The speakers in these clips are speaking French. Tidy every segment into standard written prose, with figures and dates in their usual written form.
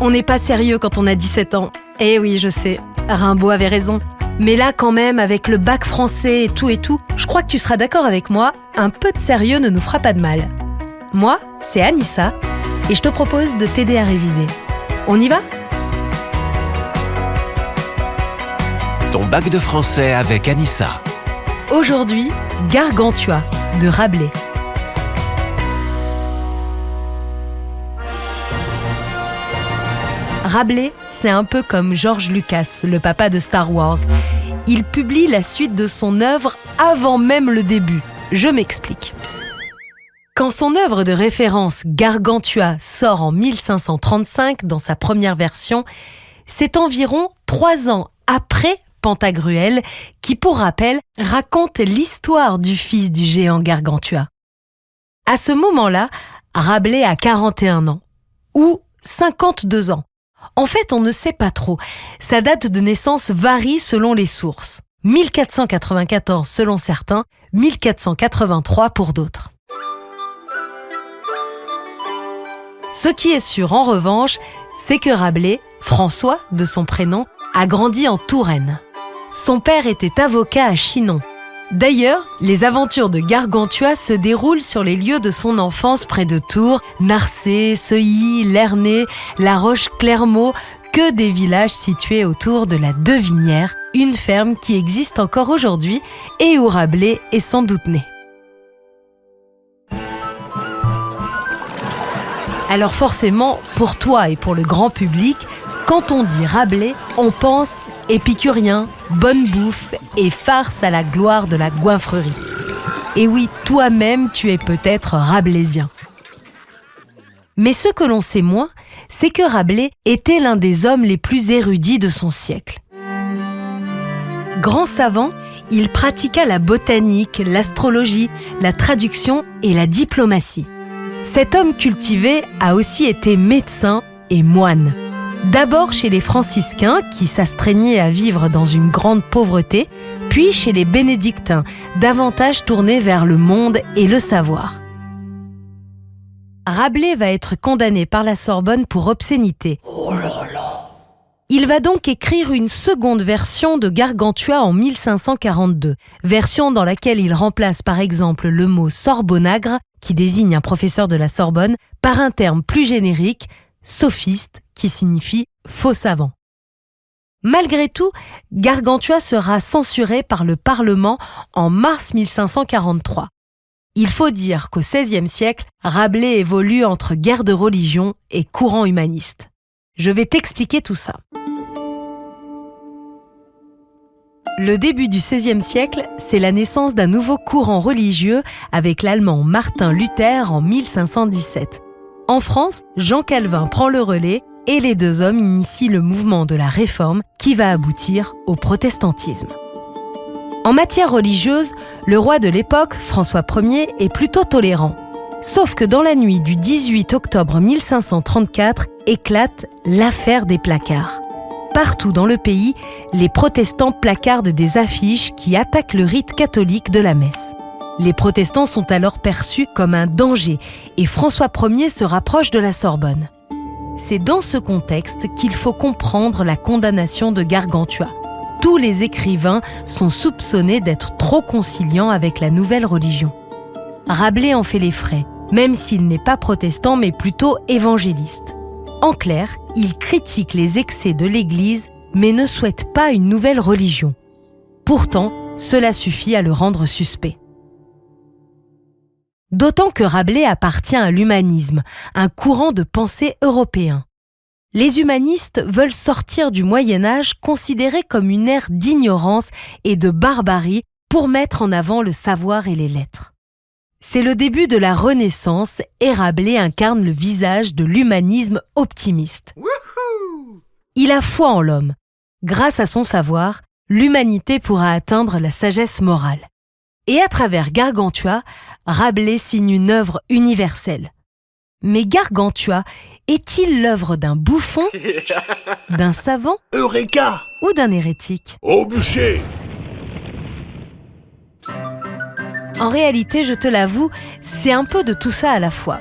On n'est pas sérieux quand on a 17 ans. Eh oui, je sais, Rimbaud avait raison. Mais là, quand même, avec le bac français et tout, je crois que tu seras d'accord avec moi, un peu de sérieux ne nous fera pas de mal. Moi, c'est Anissa, et je te propose de t'aider à réviser. On y va ? Ton bac de français avec Anissa. Aujourd'hui, Gargantua, de Rabelais. Rabelais, c'est un peu comme George Lucas, le papa de Star Wars. Il publie la suite de son œuvre avant même le début. Je m'explique. Quand son œuvre de référence Gargantua sort en 1535 dans sa première version, c'est environ 3 ans après Pantagruel qui, pour rappel, raconte l'histoire du fils du géant Gargantua. À ce moment-là, Rabelais a 41 ans, ou 52 ans. En fait, on ne sait pas trop. Sa date de naissance varie selon les sources. 1494 selon certains, 1483 pour d'autres. Ce qui est sûr en revanche, c'est que Rabelais, François de son prénom, a grandi en Touraine. Son père était avocat à Chinon. D'ailleurs, les aventures de Gargantua se déroulent sur les lieux de son enfance près de Tours, Narcé, Seuilly, Lernay, La Roche-Clermault, que des villages situés autour de la Devinière, une ferme qui existe encore aujourd'hui et où Rabelais est sans doute né. Alors forcément, pour toi et pour le grand public, quand on dit Rabelais, on pense épicurien, bonne bouffe et farce à la gloire de la goinfrerie. Et oui, toi-même, tu es peut-être rabelaisien. Mais ce que l'on sait moins, c'est que Rabelais était l'un des hommes les plus érudits de son siècle. Grand savant, il pratiqua la botanique, l'astrologie, la traduction et la diplomatie. Cet homme cultivé a aussi été médecin et moine. D'abord chez les franciscains, qui s'astreignaient à vivre dans une grande pauvreté, puis chez les bénédictins, davantage tournés vers le monde et le savoir. Rabelais va être condamné par la Sorbonne pour obscénité. Oh là là ! Il va donc écrire une seconde version de Gargantua en 1542, version dans laquelle il remplace par exemple le mot sorbonnagre, qui désigne un professeur de la Sorbonne, par un terme plus générique, sophiste, qui signifie faux savant. Malgré tout, Gargantua sera censuré par le Parlement en mars 1543. Il faut dire qu'au XVIe siècle, Rabelais évolue entre guerre de religion et courant humaniste. Je vais t'expliquer tout ça. Le début du XVIe siècle, c'est la naissance d'un nouveau courant religieux avec l'allemand Martin Luther en 1517. En France, Jean Calvin prend le relais et les deux hommes initient le mouvement de la Réforme qui va aboutir au protestantisme. En matière religieuse, le roi de l'époque, François Ier, est plutôt tolérant. Sauf que dans la nuit du 18 octobre 1534 éclate l'affaire des placards. Partout dans le pays, les protestants placardent des affiches qui attaquent le rite catholique de la messe. Les protestants sont alors perçus comme un danger et François Ier se rapproche de la Sorbonne. C'est dans ce contexte qu'il faut comprendre la condamnation de Gargantua. Tous les écrivains sont soupçonnés d'être trop conciliants avec la nouvelle religion. Rabelais en fait les frais, même s'il n'est pas protestant mais plutôt évangéliste. En clair, il critique les excès de l'Église mais ne souhaite pas une nouvelle religion. Pourtant, cela suffit à le rendre suspect. D'autant que Rabelais appartient à l'humanisme, un courant de pensée européen. Les humanistes veulent sortir du Moyen-Âge considéré comme une ère d'ignorance et de barbarie pour mettre en avant le savoir et les lettres. C'est le début de la Renaissance et Rabelais incarne le visage de l'humanisme optimiste. Wouhou ! Il a foi en l'homme. Grâce à son savoir, l'humanité pourra atteindre la sagesse morale. Et à travers Gargantua, Rabelais signe une œuvre universelle. Mais Gargantua est-il l'œuvre d'un bouffon, d'un savant Eureka ou d'un hérétique ? Au bûcher! En réalité, je te l'avoue, c'est un peu de tout ça à la fois.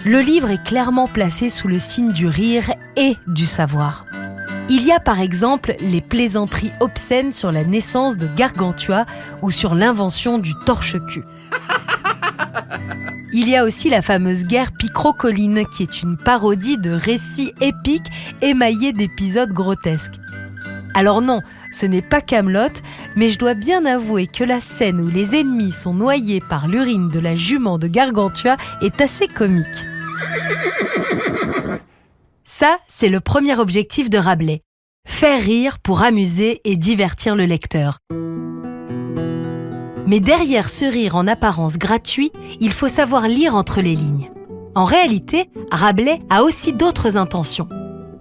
Le livre est clairement placé sous le signe du rire et du savoir. Il y a par exemple les plaisanteries obscènes sur la naissance de Gargantua ou sur l'invention du torche-cul. Il y a aussi la fameuse guerre picrocolline qui est une parodie de récits épiques émaillés d'épisodes grotesques. Alors non, ce n'est pas Kaamelott, mais je dois bien avouer que la scène où les ennemis sont noyés par l'urine de la jument de Gargantua est assez comique. Ça, c'est le premier objectif de Rabelais. Faire rire pour amuser et divertir le lecteur. Mais derrière ce rire en apparence gratuit, il faut savoir lire entre les lignes. En réalité, Rabelais a aussi d'autres intentions.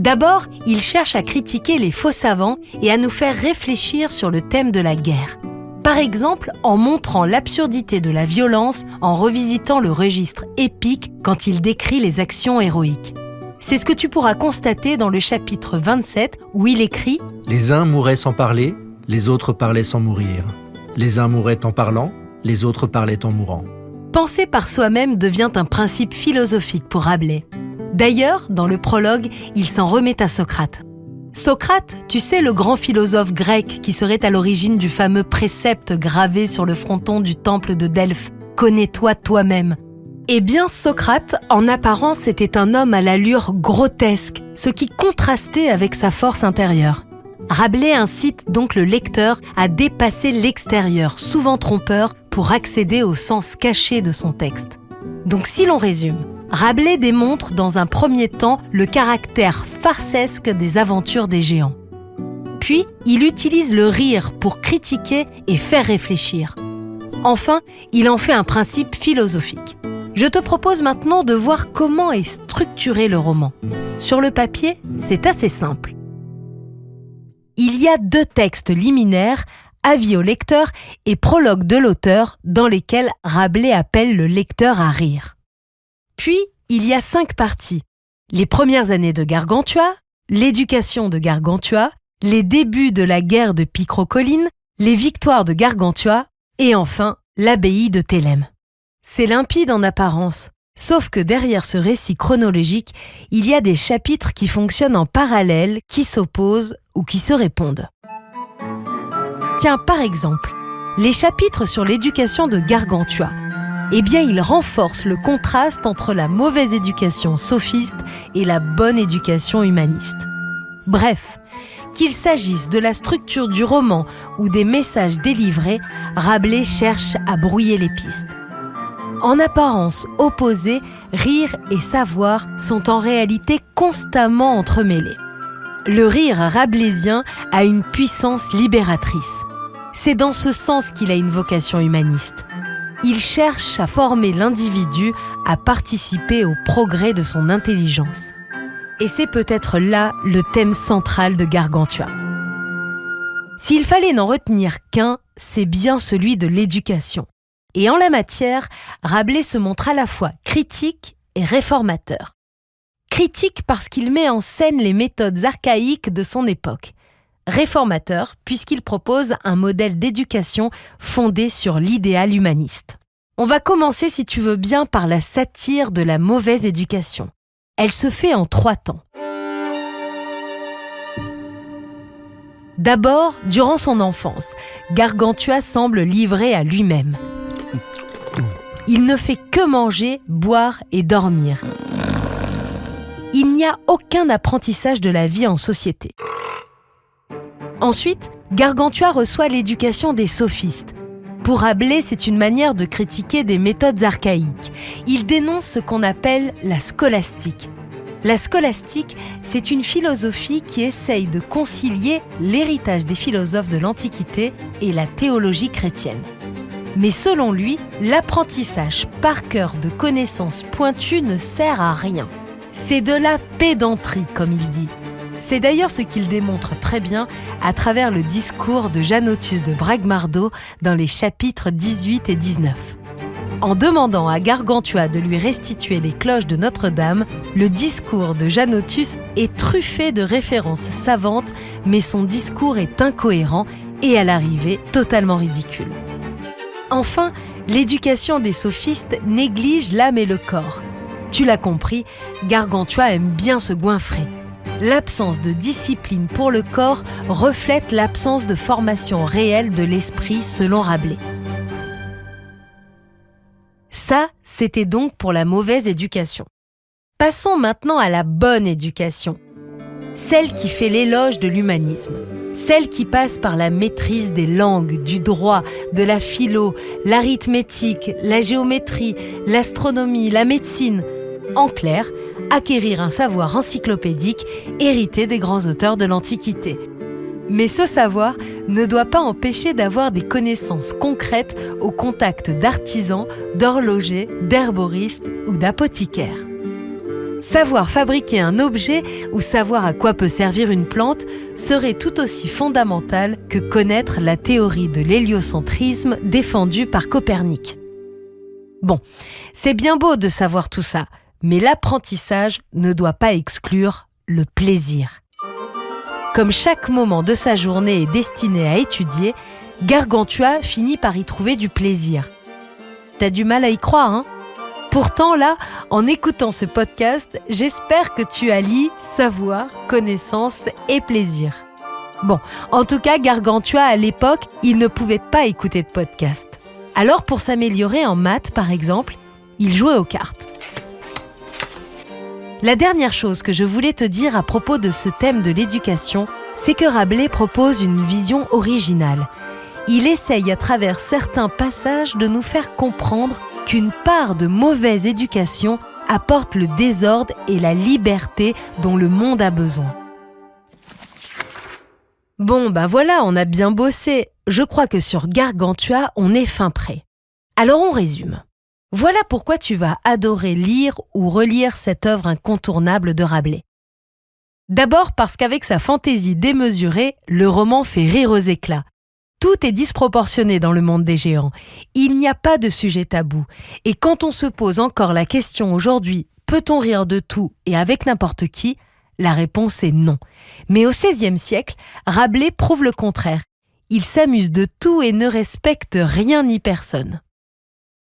D'abord, il cherche à critiquer les faux savants et à nous faire réfléchir sur le thème de la guerre. Par exemple, en montrant l'absurdité de la violence en revisitant le registre épique quand il décrit les actions héroïques. C'est ce que tu pourras constater dans le chapitre 27 où il écrit « Les uns mouraient sans parler, les autres parlaient sans mourir. Les uns mouraient en parlant, les autres parlaient en mourant. » Penser par soi-même devient un principe philosophique pour Rabelais. D'ailleurs, dans le prologue, il s'en remet à Socrate. Socrate, tu sais, le grand philosophe grec qui serait à l'origine du fameux précepte gravé sur le fronton du temple de Delphes « Connais-toi toi-même ». Eh bien, Socrate, en apparence, était un homme à l'allure grotesque, ce qui contrastait avec sa force intérieure. Rabelais incite donc le lecteur à dépasser l'extérieur, souvent trompeur, pour accéder au sens caché de son texte. Donc si l'on résume, Rabelais démontre dans un premier temps le caractère farcesque des aventures des géants. Puis, il utilise le rire pour critiquer et faire réfléchir. Enfin, il en fait un principe philosophique. Je te propose maintenant de voir comment est structuré le roman. Sur le papier, c'est assez simple. Il y a 2 textes liminaires, avis au lecteur et prologue de l'auteur, dans lesquels Rabelais appelle le lecteur à rire. Puis, il y a 5 parties. Les premières années de Gargantua, l'éducation de Gargantua, les débuts de la guerre de Picrocolline, les victoires de Gargantua et enfin l'abbaye de Thélème. C'est limpide en apparence, sauf que derrière ce récit chronologique, il y a des chapitres qui fonctionnent en parallèle, qui s'opposent ou qui se répondent. Tiens, par exemple, les chapitres sur l'éducation de Gargantua. Eh bien, ils renforcent le contraste entre la mauvaise éducation sophiste et la bonne éducation humaniste. Bref, qu'il s'agisse de la structure du roman ou des messages délivrés, Rabelais cherche à brouiller les pistes. En apparence opposés, rire et savoir sont en réalité constamment entremêlés. Le rire rabelaisien a une puissance libératrice. C'est dans ce sens qu'il a une vocation humaniste. Il cherche à former l'individu à participer au progrès de son intelligence. Et c'est peut-être là le thème central de Gargantua. S'il fallait n'en retenir qu'un, c'est bien celui de l'éducation. Et en la matière, Rabelais se montre à la fois critique et réformateur. Critique parce qu'il met en scène les méthodes archaïques de son époque. Réformateur puisqu'il propose un modèle d'éducation fondé sur l'idéal humaniste. On va commencer, si tu veux bien, par la satire de la mauvaise éducation. Elle se fait en 3 temps. D'abord, durant son enfance, Gargantua semble livré à lui-même. Il ne fait que manger, boire et dormir. Il n'y a aucun apprentissage de la vie en société. Ensuite, Gargantua reçoit l'éducation des sophistes. Pour Rabelais, c'est une manière de critiquer des méthodes archaïques. Il dénonce ce qu'on appelle la scolastique. La scolastique, c'est une philosophie qui essaye de concilier l'héritage des philosophes de l'Antiquité et la théologie chrétienne. Mais selon lui, l'apprentissage par cœur de connaissances pointues ne sert à rien. C'est de la pédanterie, comme il dit. C'est d'ailleurs ce qu'il démontre très bien à travers le discours de Janotus de Bragmardo dans les chapitres 18 et 19. En demandant à Gargantua de lui restituer les cloches de Notre-Dame, le discours de Janotus est truffé de références savantes, mais son discours est incohérent et à l'arrivée totalement ridicule. Enfin, l'éducation des sophistes néglige l'âme et le corps. Tu l'as compris, Gargantua aime bien se goinfrer. L'absence de discipline pour le corps reflète l'absence de formation réelle de l'esprit selon Rabelais. Ça, c'était donc pour la mauvaise éducation. Passons maintenant à la bonne éducation. Celle qui fait l'éloge de l'humanisme. Celle qui passe par la maîtrise des langues, du droit, de la philo, l'arithmétique, la géométrie, l'astronomie, la médecine. En clair, acquérir un savoir encyclopédique hérité des grands auteurs de l'Antiquité. Mais ce savoir ne doit pas empêcher d'avoir des connaissances concrètes au contact d'artisans, d'horlogers, d'herboristes ou d'apothicaires. Savoir fabriquer un objet ou savoir à quoi peut servir une plante serait tout aussi fondamental que connaître la théorie de l'héliocentrisme défendue par Copernic. Bon, c'est bien beau de savoir tout ça, mais l'apprentissage ne doit pas exclure le plaisir. Comme chaque moment de sa journée est destiné à étudier, Gargantua finit par y trouver du plaisir. T'as du mal à y croire, hein ? Pourtant là, en écoutant ce podcast, j'espère que tu allies savoir, connaissance et plaisir. Bon, en tout cas, Gargantua, à l'époque, il ne pouvait pas écouter de podcast. Alors pour s'améliorer en maths, par exemple, il jouait aux cartes. La dernière chose que je voulais te dire à propos de ce thème de l'éducation, c'est que Rabelais propose une vision originale. Il essaye à travers certains passages de nous faire comprendre qu'une part de mauvaise éducation apporte le désordre et la liberté dont le monde a besoin. Bon, voilà, on a bien bossé. Je crois que sur Gargantua, on est fin prêt. Alors on résume. Voilà pourquoi tu vas adorer lire ou relire cette œuvre incontournable de Rabelais. D'abord parce qu'avec sa fantaisie démesurée, le roman fait rire aux éclats. Tout est disproportionné dans le monde des géants. Il n'y a pas de sujet tabou. Et quand on se pose encore la question aujourd'hui, peut-on rire de tout et avec n'importe qui ? La réponse est non. Mais au XVIe siècle, Rabelais prouve le contraire. Il s'amuse de tout et ne respecte rien ni personne.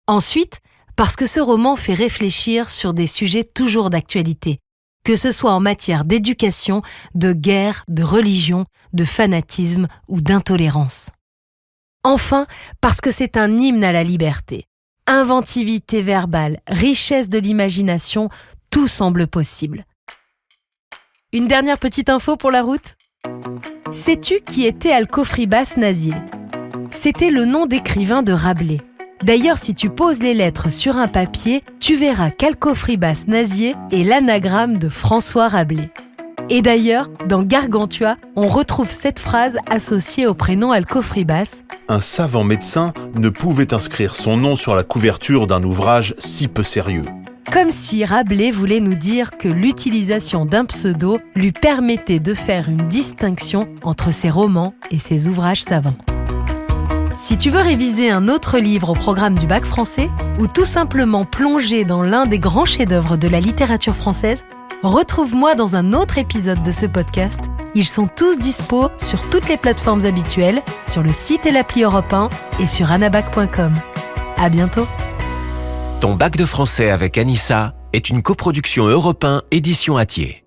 Ensuite, parce que ce roman fait réfléchir sur des sujets toujours d'actualité, que ce soit en matière d'éducation, de guerre, de religion, de fanatisme ou d'intolérance. Enfin, parce que c'est un hymne à la liberté. Inventivité verbale, richesse de l'imagination, tout semble possible. Une dernière petite info pour la route ? Sais-tu qui était Alcofribas Nasile ? C'était le nom d'écrivain de Rabelais. D'ailleurs, si tu poses les lettres sur un papier, tu verras qu'Alcofribas Nasile est l'anagramme de François Rabelais. Et d'ailleurs, dans Gargantua, on retrouve cette phrase associée au prénom Alcofribas. Un savant médecin ne pouvait inscrire son nom sur la couverture d'un ouvrage si peu sérieux. Comme si Rabelais voulait nous dire que l'utilisation d'un pseudo lui permettait de faire une distinction entre ses romans et ses ouvrages savants. Si tu veux réviser un autre livre au programme du bac français ou tout simplement plonger dans l'un des grands chefs-d'œuvre de la littérature française, retrouve-moi dans un autre épisode de ce podcast. Ils sont tous dispo sur toutes les plateformes habituelles, sur le site et l'appli Europe 1 et sur anabac.com. À bientôt. Ton bac de français avec Anissa est une coproduction Europe 1 édition Hatier.